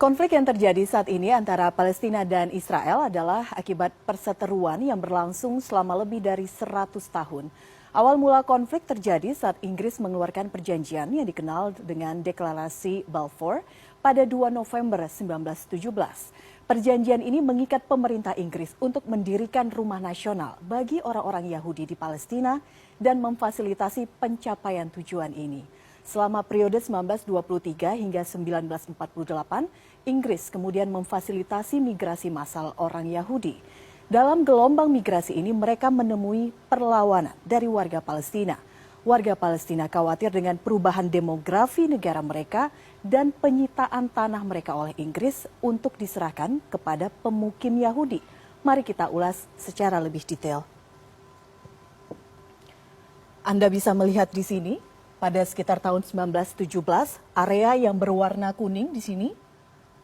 Konflik yang terjadi saat ini antara Palestina dan Israel adalah akibat perseteruan yang berlangsung selama lebih dari 100 tahun. Awal mula konflik terjadi saat Inggris mengeluarkan perjanjian yang dikenal dengan Deklarasi Balfour pada 2 November 1917. Perjanjian ini mengikat pemerintah Inggris untuk mendirikan rumah nasional bagi orang-orang Yahudi di Palestina dan memfasilitasi pencapaian tujuan ini. Selama periode 1923 hingga 1948, Inggris kemudian memfasilitasi migrasi massal orang Yahudi. Dalam gelombang migrasi ini mereka menemui perlawanan dari warga Palestina. Warga Palestina khawatir dengan perubahan demografi negara mereka dan penyitaan tanah mereka oleh Inggris untuk diserahkan kepada pemukim Yahudi. Mari kita ulas secara lebih detail. Anda bisa melihat di sini. Pada sekitar tahun 1917, area yang berwarna kuning di sini,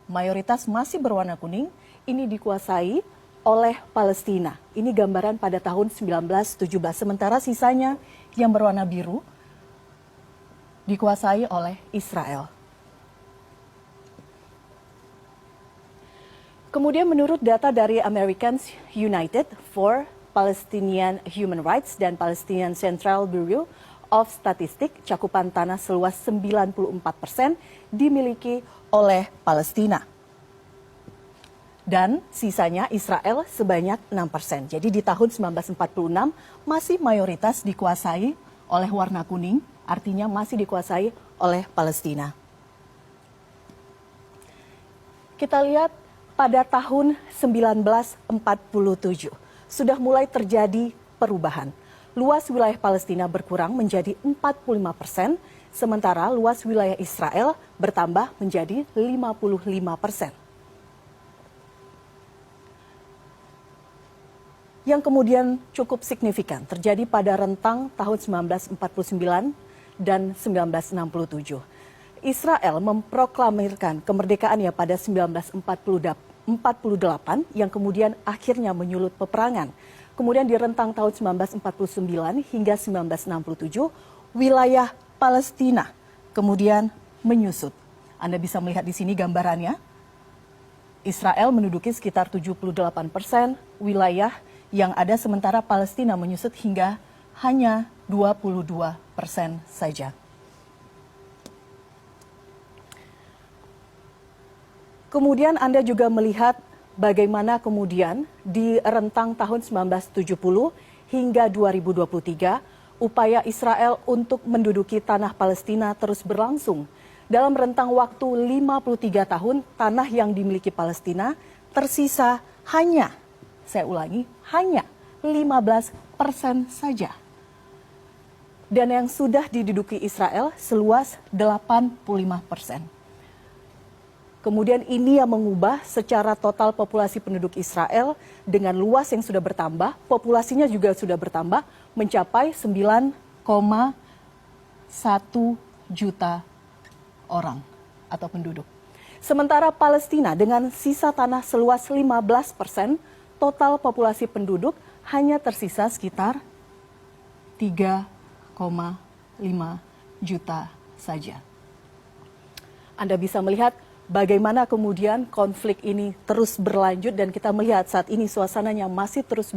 mayoritas masih berwarna kuning, ini dikuasai oleh Palestina. Ini gambaran pada tahun 1917, sementara sisanya yang berwarna biru dikuasai oleh Israel. Kemudian menurut data dari Americans United for Palestinian Human Rights dan Palestinian Central Bureau of Statistic, cakupan tanah seluas 94% dimiliki oleh Palestina. Dan sisanya Israel sebanyak 6%. Jadi di tahun 1946 masih mayoritas dikuasai oleh warna kuning, artinya masih dikuasai oleh Palestina. Kita lihat pada tahun 1947 sudah mulai terjadi perubahan. Luas wilayah Palestina berkurang menjadi 45%, sementara luas wilayah Israel bertambah menjadi 55%. Yang kemudian cukup signifikan terjadi pada rentang tahun 1949 dan 1967. Israel memproklamirkan kemerdekaannya pada 1948 yang kemudian akhirnya menyulut peperangan. Kemudian di rentang tahun 1949 hingga 1967, wilayah Palestina kemudian menyusut. Anda bisa melihat di sini gambarannya. Israel menduduki sekitar 78% wilayah yang ada, sementara Palestina menyusut hingga hanya 22% saja. Kemudian Anda juga melihat bagaimana kemudian di rentang tahun 1970 hingga 2023, upaya Israel untuk menduduki tanah Palestina terus berlangsung. Dalam rentang waktu 53 tahun, tanah yang dimiliki Palestina tersisa hanya, saya ulangi, hanya 15% saja. Dan yang sudah diduduki Israel seluas 85%. Kemudian ini yang mengubah secara total populasi penduduk Israel dengan luas yang sudah bertambah, populasinya juga sudah bertambah mencapai 9,1 juta orang atau penduduk. Sementara Palestina dengan sisa tanah seluas 15%, total populasi penduduk hanya tersisa sekitar 3,5 juta saja. Anda bisa melihat bagaimana kemudian konflik ini terus berlanjut dan kita melihat saat ini suasananya masih terus